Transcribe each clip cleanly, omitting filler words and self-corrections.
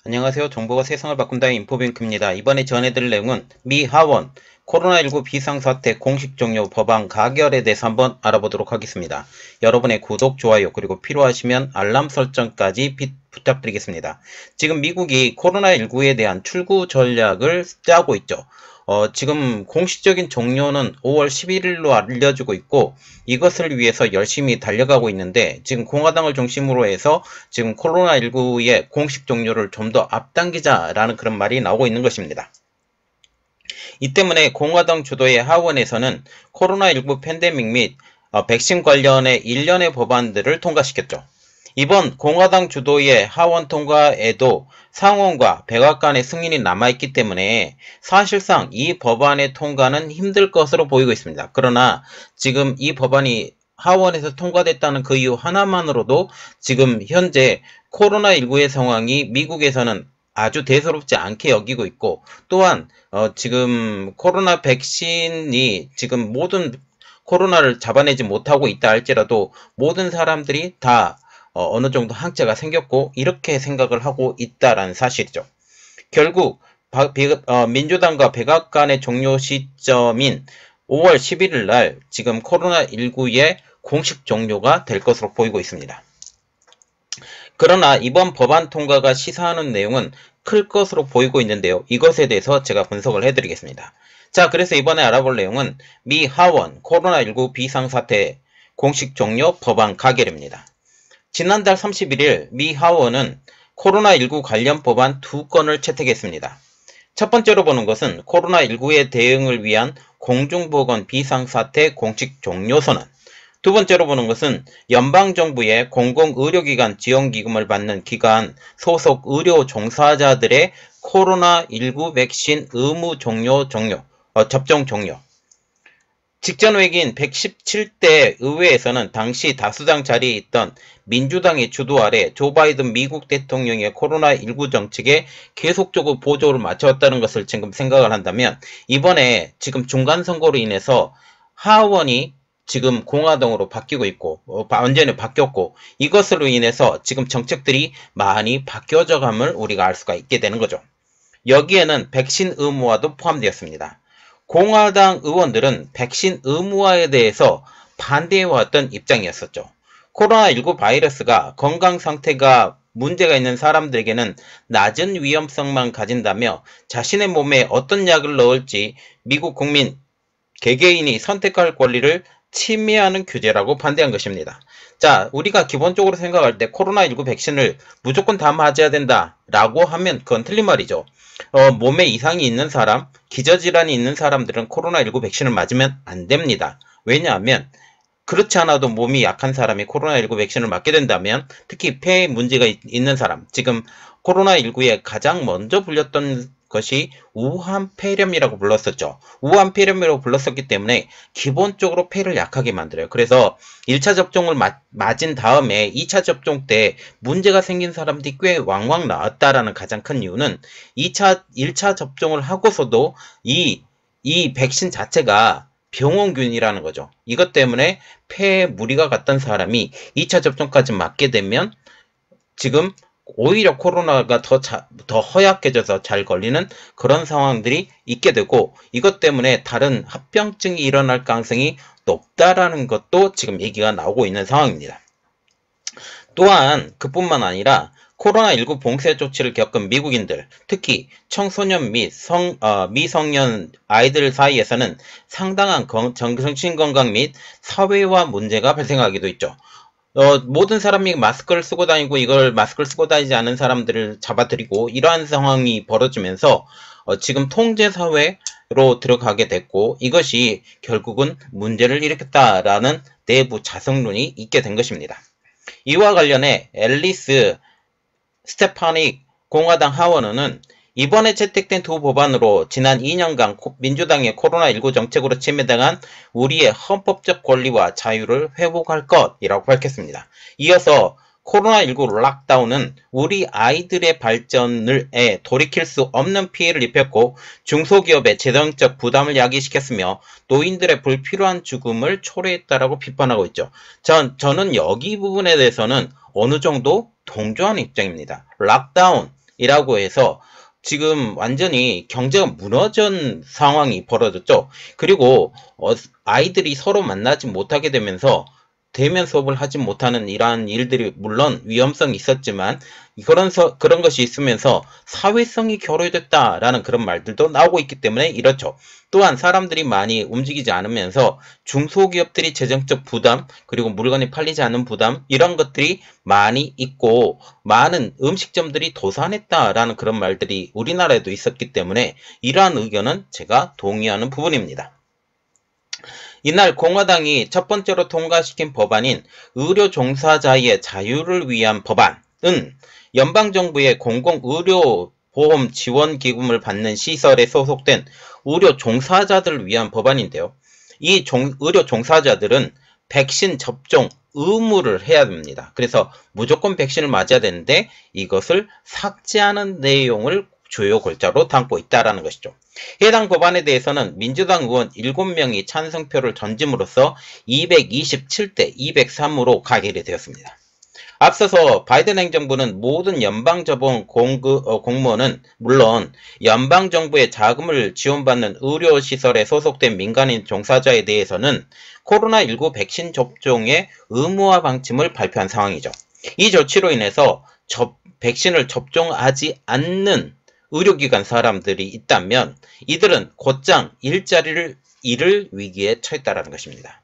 안녕하세요. 정보가 세상을 바꾼다의 인포뱅크입니다. 이번에 전해드릴 내용은 미 하원 코로나19 비상사태 공식 종료 법안 가결에 대해서 한번 알아보도록 하겠습니다. 여러분의 구독, 좋아요, 그리고 필요하시면 알람 설정까지 부탁드리겠습니다. 지금 미국이 코로나19에 대한 출구 전략을 짜고 있죠. 지금 공식적인 종료는 5월 11일로 알려지고 있고 이것을 위해서 열심히 달려가고 있는데 지금 공화당을 중심으로 해서 지금 코로나19의 공식 종료를 좀 더 앞당기자라는 그런 말이 나오고 있는 것입니다. 이 때문에 공화당 주도의 하원에서는 코로나19 팬데믹 및 백신 관련의 일련의 법안들을 통과시켰죠. 이번 공화당 주도의 하원 통과에도 상원과 백악관의 승인이 남아있기 때문에 사실상 이 법안의 통과는 힘들 것으로 보이고 있습니다. 그러나 지금 이 법안이 하원에서 통과됐다는 그 이유 하나만으로도 지금 현재 코로나19의 상황이 미국에서는 아주 대수롭지 않게 여기고 있고 또한 지금 코로나 백신이 지금 모든 코로나를 잡아내지 못하고 있다 할지라도 모든 사람들이 다 어느 정도 항체가 생겼고 이렇게 생각을 하고 있다라는 사실이죠. 결국 민주당과 백악관의 종료 시점인 5월 11일 날 지금 코로나19의 공식 종료가 될 것으로 보이고 있습니다. 그러나 이번 법안 통과가 시사하는 내용은 클 것으로 보이고 있는데요. 이것에 대해서 제가 분석을 해드리겠습니다. 자, 그래서 이번에 알아볼 내용은 미 하원 코로나19 비상사태 공식 종료 법안 가결입니다. 지난달 31일 미 하원은 코로나19 관련 법안 2건을 채택했습니다. 첫 번째로 보는 것은 코로나19에 대응을 위한 공중보건 비상사태 공식 종료선언. 두 번째로 보는 것은 연방정부의 공공의료기관 지원기금을 받는 기관 소속 의료 종사자들의 코로나19 백신 의무 접종 종료. 직전 회기인 117대 의회에서는 당시 다수당 자리에 있던 민주당의 주도 아래 조 바이든 미국 대통령의 코로나19 정책에 계속적으로 보조를 맞춰왔다는 것을 지금 생각을 한다면 이번에 지금 중간선거로 인해서 하원이 지금 공화당으로 바뀌고 있고 완전히 바뀌었고 이것으로 인해서 지금 정책들이 많이 바뀌어져 감을 우리가 알 수가 있게 되는 거죠. 여기에는 백신 의무화도 포함되었습니다. 공화당 의원들은 백신 의무화에 대해서 반대해왔던 입장이었었죠. 코로나19 바이러스가 건강 상태가 문제가 있는 사람들에게는 낮은 위험성만 가진다며 자신의 몸에 어떤 약을 넣을지 미국 국민 개개인이 선택할 권리를 침해하는 규제라고 반대한 것입니다. 자, 우리가 기본적으로 생각할 때 코로나19 백신을 무조건 다 맞아야 된다라고 하면 그건 틀린 말이죠. 몸에 이상이 있는 사람, 기저질환이 있는 사람들은 코로나19 백신을 맞으면 안 됩니다. 왜냐하면 그렇지 않아도 몸이 약한 사람이 코로나19 백신을 맞게 된다면 특히 폐에 문제가 있는 사람, 지금 코로나19에 가장 먼저 불렸던 것이 우한폐렴이라고 불렀었죠. 우한폐렴이라고 불렀었기 때문에 기본적으로 폐를 약하게 만들어요. 그래서 1차 접종을 맞은 다음에 2차 접종 때 문제가 생긴 사람들이 꽤 왕왕 나왔다라는 가장 큰 이유는 1차 접종을 하고서도 이 백신 자체가 병원균이라는 거죠. 이것 때문에 폐에 무리가 갔던 사람이 2차 접종까지 맞게 되면 지금 오히려 코로나가 더 허약해져서 잘 걸리는 그런 상황들이 있게 되고 이것 때문에 다른 합병증이 일어날 가능성이 높다라는 것도 지금 얘기가 나오고 있는 상황입니다. 또한 그뿐만 아니라 코로나19 봉쇄 조치를 겪은 미국인들, 특히 청소년 및 미성년 아이들 사이에서는 상당한 정신건강 및 사회화 문제가 발생하기도 있죠. 모든 사람이 마스크를 쓰고 다니고 이걸 마스크를 쓰고 다니지 않은 사람들을 잡아들이고 이러한 상황이 벌어지면서 지금 통제사회로 들어가게 됐고 이것이 결국은 문제를 일으켰다라는 내부 자성론이 있게 된 것입니다. 이와 관련해 앨리스 스테파닉 공화당 하원의원은 이번에 채택된 두 법안으로 지난 2년간 민주당의 코로나19 정책으로 침해당한 우리의 헌법적 권리와 자유를 회복할 것이라고 밝혔습니다. 이어서 코로나19 락다운은 우리 아이들의 발전에 돌이킬 수 없는 피해를 입혔고 중소기업의 재정적 부담을 야기시켰으며 노인들의 불필요한 죽음을 초래했다라고 비판하고 있죠. 저는 여기 부분에 대해서는 어느 정도 동조하는 입장입니다. 락다운 이라고 해서 지금 완전히 경제가 무너진 상황이 벌어졌죠. 그리고 아이들이 서로 만나지 못하게 되면서 대면 수업을 하지 못하는 이러한 일들이 물론 위험성이 있었지만 그런 것이 있으면서 사회성이 결여됐다라는 그런 말들도 나오고 있기 때문에 이렇죠. 또한 사람들이 많이 움직이지 않으면서 중소기업들이 재정적 부담 그리고 물건이 팔리지 않는 부담 이런 것들이 많이 있고 많은 음식점들이 도산했다라는 그런 말들이 우리나라에도 있었기 때문에 이러한 의견은 제가 동의하는 부분입니다. 이날 공화당이 첫 번째로 통과시킨 법안인 의료 종사자의 자유를 위한 법안은 연방정부의 공공의료보험 지원기금을 받는 시설에 소속된 의료 종사자들을 위한 법안인데요. 이 의료 종사자들은 백신 접종 의무를 해야 됩니다. 그래서 무조건 백신을 맞아야 되는데 이것을 삭제하는 내용을 주요 골자로 담고 있다는 것이죠. 해당 법안에 대해서는 민주당 의원 7명이 찬성표를 던짐으로써 227대 203으로 가결이 되었습니다. 앞서서 바이든 행정부는 모든 연방자본 공무원은 물론 연방정부의 자금을 지원받는 의료시설에 소속된 민간인 종사자에 대해서는 코로나19 백신 접종의 의무화 방침을 발표한 상황이죠. 이 조치로 인해서 백신을 접종하지 않는 의료기관 사람들이 있다면 이들은 곧장 일자리를 잃을 위기에 처했다는 것입니다.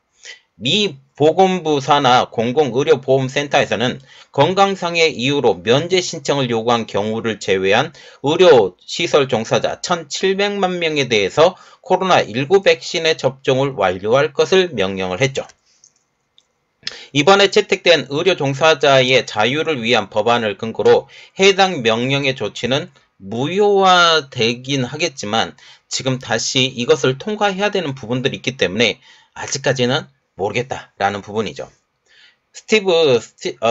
미 보건부 산하 공공의료보험센터에서는 건강상의 이유로 면제 신청을 요구한 경우를 제외한 의료시설 종사자 1,700만 명에 대해서 코로나19 백신의 접종을 완료할 것을 명령을 했죠. 이번에 채택된 의료 종사자의 자유를 위한 법안을 근거로 해당 명령의 조치는 무효화되긴 하겠지만 지금 다시 이것을 통과해야 되는 부분들이 있기 때문에 아직까지는 모르겠다라는 부분이죠. 스티브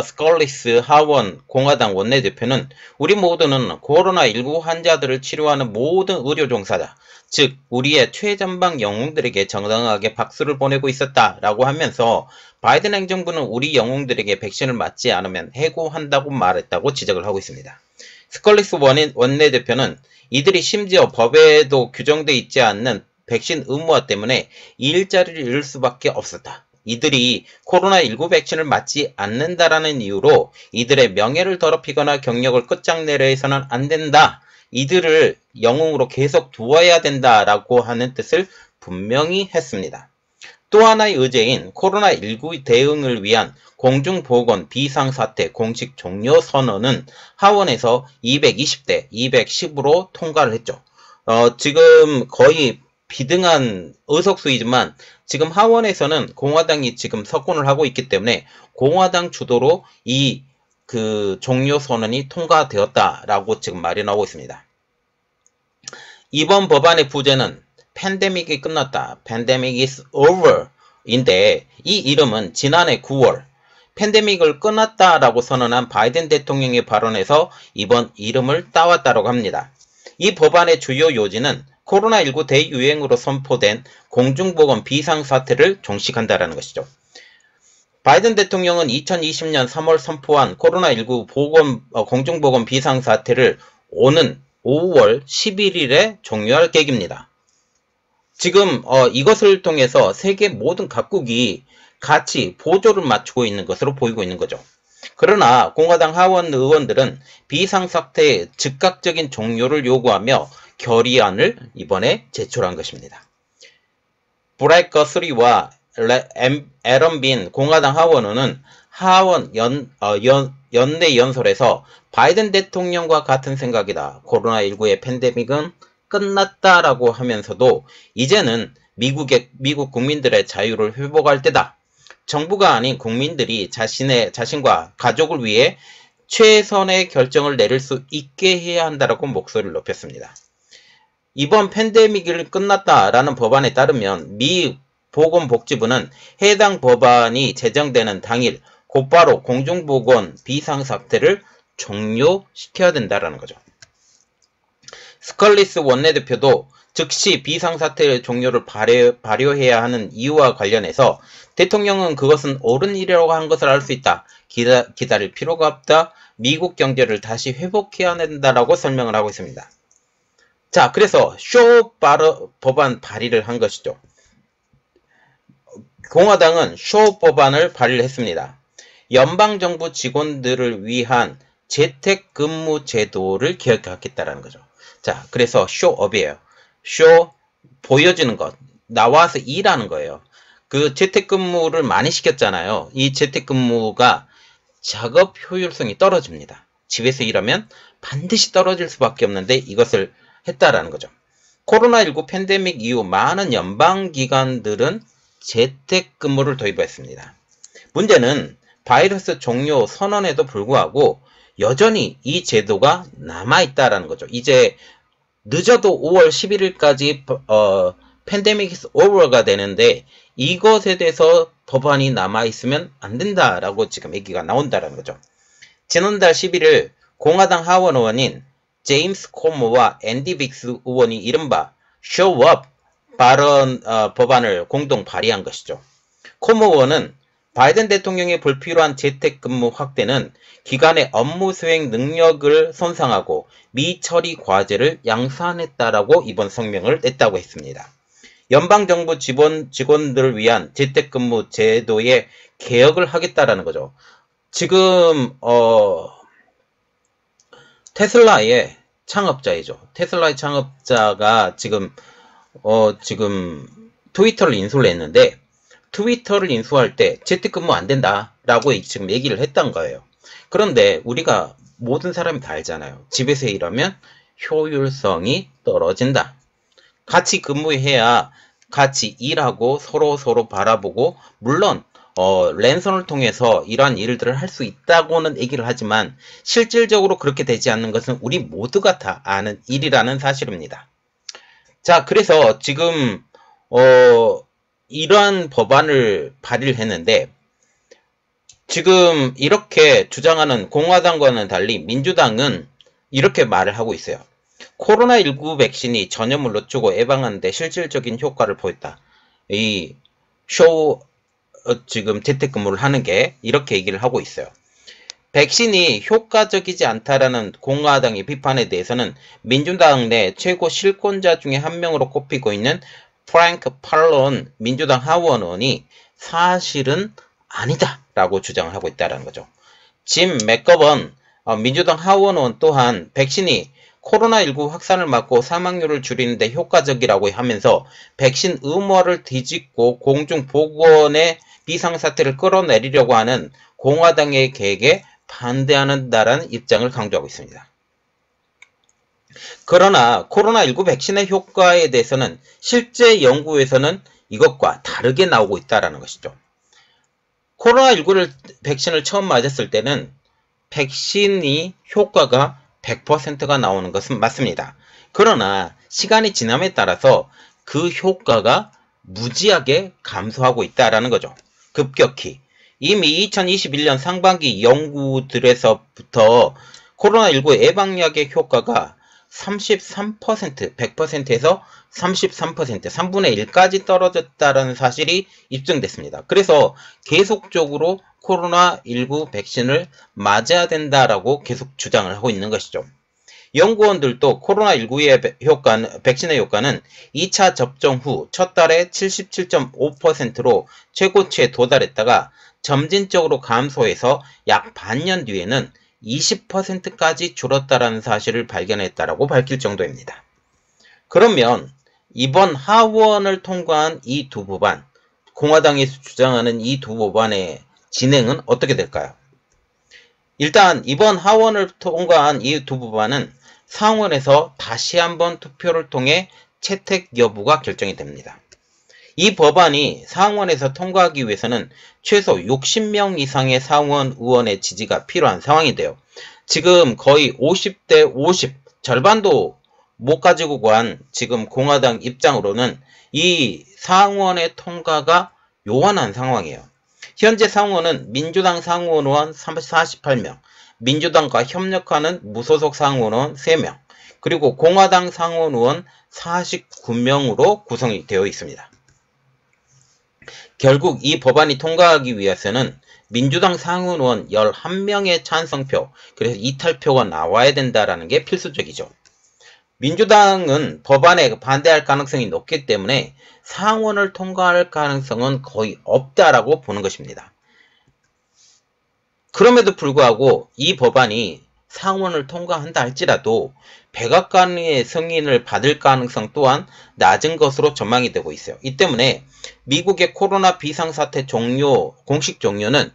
스컬리스 하원 공화당 원내대표는 우리 모두는 코로나19 환자들을 치료하는 모든 의료 종사자, 즉 우리의 최전방 영웅들에게 정당하게 박수를 보내고 있었다라고 하면서 바이든 행정부는 우리 영웅들에게 백신을 맞지 않으면 해고한다고 말했다고 지적을 하고 있습니다. 스컬리스 원내대표는 이들이 심지어 법에도 규정되어 있지 않는 백신 의무화 때문에 일자리를 잃을 수밖에 없었다. 이들이 코로나19 백신을 맞지 않는다라는 이유로 이들의 명예를 더럽히거나 경력을 끝장내려 해서는 안 된다. 이들을 영웅으로 계속 두어야 된다라고 하는 뜻을 분명히 했습니다. 또 하나의 의제인 코로나19 대응을 위한 공중보건 비상사태 공식 종료 선언은 하원에서 220대 210으로 통과를 했죠. 지금 거의 비등한 의석수이지만 지금 하원에서는 공화당이 지금 석권을 하고 있기 때문에 공화당 주도로 이 종료 선언이 통과되었다라고 지금 말이 나오고 있습니다. 이번 법안의 부제는 팬데믹이 끝났다. Pandemic is over 인데 이 이름은 지난해 9월 팬데믹을 끊었다라고 선언한 바이든 대통령의 발언에서 이번 이름을 따왔다고 합니다. 이 법안의 주요 요지는 코로나19 대유행으로 선포된 공중보건 비상사태를 종식한다는 것이죠. 바이든 대통령은 2020년 3월 선포한 코로나19 공중보건 비상사태를 오는 5월 11일에 종료할 계획입니다. 지금 이것을 통해서 세계 모든 각국이 같이 보조를 맞추고 있는 것으로 보이고 있는 거죠. 그러나 공화당 하원 의원들은 비상사태의 즉각적인 종료를 요구하며 결의안을 이번에 제출한 것입니다. 브렉 거스리와 애런 빈 공화당 하원의원은 하원 연내 연설에서 바이든 대통령과 같은 생각이다. 코로나19의 팬데믹은 끝났다라고 하면서도 이제는 미국 국민들의 자유를 회복할 때다. 정부가 아닌 국민들이 자신과 가족을 위해 최선의 결정을 내릴 수 있게 해야 한다라고 목소리를 높였습니다. 이번 팬데믹이 끝났다라는 법안에 따르면 미 보건복지부는 해당 법안이 제정되는 당일 곧바로 공중보건 비상사태를 종료시켜야 된다라는 거죠. 스컬리스 원내대표도 즉시 비상사태 종료를 발효해야 하는 이유와 관련해서 대통령은 그것은 옳은 일이라고 한 것을 알 수 있다. 기다릴 필요가 없다. 미국 경제를 다시 회복해야 된다라고 설명을 하고 있습니다. 자, 그래서 법안 발의를 한 것이죠. 공화당은 법안을 발의를 했습니다. 연방정부 직원들을 위한 재택근무 제도를 개혁하겠다라는 거죠. 자, 그래서 쇼업이에요. 보여주는 것, 나와서 일하는 거예요. 그 재택근무를 많이 시켰잖아요. 이 재택근무가 작업 효율성이 떨어집니다. 집에서 일하면 반드시 떨어질 수밖에 없는데 이것을 했다라는 거죠. 코로나19 팬데믹 이후 많은 연방기관들은 재택근무를 도입했습니다. 문제는 바이러스 종료 선언에도 불구하고 여전히 이 제도가 남아있다라는 거죠. 이제 늦어도 5월 11일까지 팬데믹 오버가 되는데 이것에 대해서 법안이 남아있으면 안 된다라고 지금 얘기가 나온다라는 거죠. 지난달 11일 공화당 하원 의원인 제임스 코모와 앤디 빅스 의원이 이른바 쇼업 법안을 공동 발의한 것이죠. 코모 의원은 바이든 대통령의 불필요한 재택근무 확대는 기관의 업무 수행 능력을 손상하고 미처리 과제를 양산했다라고 이번 성명을 냈다고 했습니다. 연방정부 직원들을 위한 재택근무 제도의 개혁을 하겠다라는 거죠. 지금 테슬라의 창업자이죠. 테슬라의 창업자가 지금 트위터를 인수를 했는데 트위터를 인수할 때 재택근무 안 된다라고 지금 얘기를 했던 거예요. 그런데 우리가 모든 사람이 다 알잖아요. 집에서 일하면 효율성이 떨어진다. 같이 근무해야 같이 일하고 서로 바라보고 물론 랜선을 통해서 이러한 일들을 할 수 있다고는 얘기를 하지만 실질적으로 그렇게 되지 않는 것은 우리 모두가 다 아는 일이라는 사실입니다. 자, 그래서 지금 이러한 법안을 발의를 했는데 지금 이렇게 주장하는 공화당과는 달리 민주당은 이렇게 말을 하고 있어요. 코로나19 백신이 전염을 늦추고 예방하는 데 실질적인 효과를 보였다. 지금 재택근무를 하는 게 이렇게 얘기를 하고 있어요. 백신이 효과적이지 않다라는 공화당의 비판에 대해서는 민주당 내 최고 실권자 중에 한 명으로 꼽히고 있는 프랭크 팔론 민주당 하원 의원이 사실은 아니다 라고 주장을 하고 있다는 거죠. 짐 맥거번 민주당 하원 의원 또한 백신이 코로나19 확산을 막고 사망률을 줄이는 데 효과적이라고 하면서 백신 의무화를 뒤집고 공중보건의 비상사태를 끌어내리려고 하는 공화당의 계획에 반대한다라는 입장을 강조하고 있습니다. 그러나 코로나19 백신의 효과에 대해서는 실제 연구에서는 이것과 다르게 나오고 있다는 것이죠. 코로나19 백신을 처음 맞았을 때는 백신이 효과가 100%가 나오는 것은 맞습니다. 그러나 시간이 지남에 따라서 그 효과가 무지하게 감소하고 있다는 거죠. 급격히. 이미 2021년 상반기 연구들에서부터 코로나19 예방약의 효과가 33%, 100%에서 33%, 3분의 1까지 떨어졌다는 사실이 입증됐습니다. 그래서 계속적으로 코로나19 백신을 맞아야 된다라고 계속 주장을 하고 있는 것이죠. 연구원들도 코로나19의 백신의 효과는 2차 접종 후 첫 달에 77.5%로 최고치에 도달했다가 점진적으로 감소해서 약 반년 뒤에는 20%까지 줄었다라는 사실을 발견했다라고 밝힐 정도입니다. 그러면 이번 하원을 통과한 이 두 법안, 공화당이 주장하는 이 두 법안의 진행은 어떻게 될까요? 일단 이번 하원을 통과한 이 두 법안은 상원에서 다시 한번 투표를 통해 채택 여부가 결정이 됩니다. 이 법안이 상원에서 통과하기 위해서는 최소 60명 이상의 상원 의원의 지지가 필요한 상황인데요. 지금 거의 50대 50, 절반도 못 가지고 간 지금 공화당 입장으로는 이 상원의 통과가 요원한 상황이에요. 현재 상원은 민주당 상원 의원 48명, 민주당과 협력하는 무소속 상원 의원 3명, 그리고 공화당 상원 의원 49명으로 구성이 되어 있습니다. 결국 이 법안이 통과하기 위해서는 민주당 상원 의원 11명의 찬성표, 그래서 이탈표가 나와야 된다라는 게 필수적이죠. 민주당은 법안에 반대할 가능성이 높기 때문에 상원을 통과할 가능성은 거의 없다라고 보는 것입니다. 그럼에도 불구하고 이 법안이 상원을 통과한다 할지라도 백악관의 승인을 받을 가능성 또한 낮은 것으로 전망이 되고 있어요. 이 때문에 미국의 코로나 비상사태 공식 종료는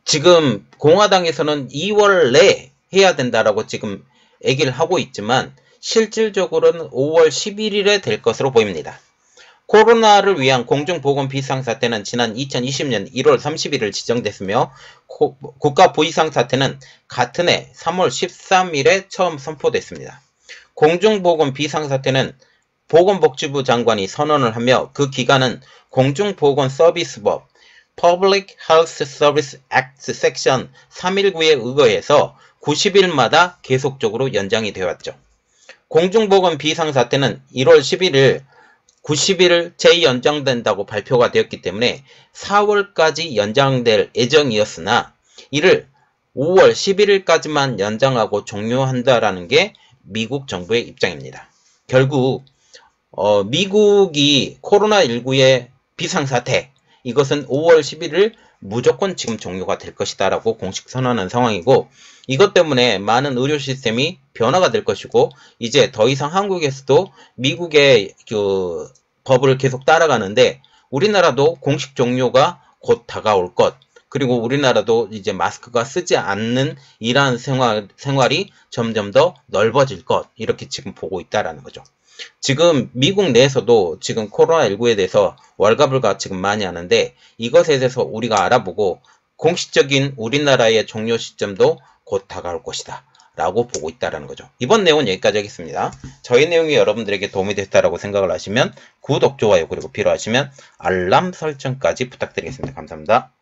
지금 공화당에서는 2월 내에 해야 된다라고 지금 얘기를 하고 있지만 실질적으로는 5월 11일에 될 것으로 보입니다. 코로나를 위한 공중보건 비상사태는 지난 2020년 1월 30일을 지정됐으며 국가보이상사태는 같은 해 3월 13일에 처음 선포됐습니다. 공중보건 비상사태는 보건복지부 장관이 선언을 하며 그 기간은 공중보건서비스법 Public Health Service Act 섹션 319에 의거해서 90일마다 계속적으로 연장이 되었죠. 공중보건 비상사태는 1월 11일 90일 재연장된다고 발표가 되었기 때문에 4월까지 연장될 예정이었으나 이를 5월 11일까지만 연장하고 종료한다라는 게 미국 정부의 입장입니다. 결국 미국이 코로나19의 비상사태 이것은 5월 11일 무조건 지금 종료가 될 것이다 라고 공식 선언한 상황이고 이것 때문에 많은 의료 시스템이 변화가 될 것이고 이제 더 이상 한국에서도 미국의 그 법을 계속 따라가는데 우리나라도 공식 종료가 곧 다가올 것 그리고 우리나라도 이제 마스크가 쓰지 않는 이러한 생활이 점점 더 넓어질 것 이렇게 지금 보고 있다라는 거죠. 지금 미국 내에서도 지금 코로나19에 대해서 왈가불가 지금 많이 하는데 이것에 대해서 우리가 알아보고 공식적인 우리나라의 종료 시점도 곧 다가올 것이다 라고 보고 있다는 거죠. 이번 내용은 여기까지 하겠습니다. 저희 내용이 여러분들에게 도움이 됐다라고 생각을 하시면 구독, 좋아요 그리고 필요하시면 알람 설정까지 부탁드리겠습니다. 감사합니다.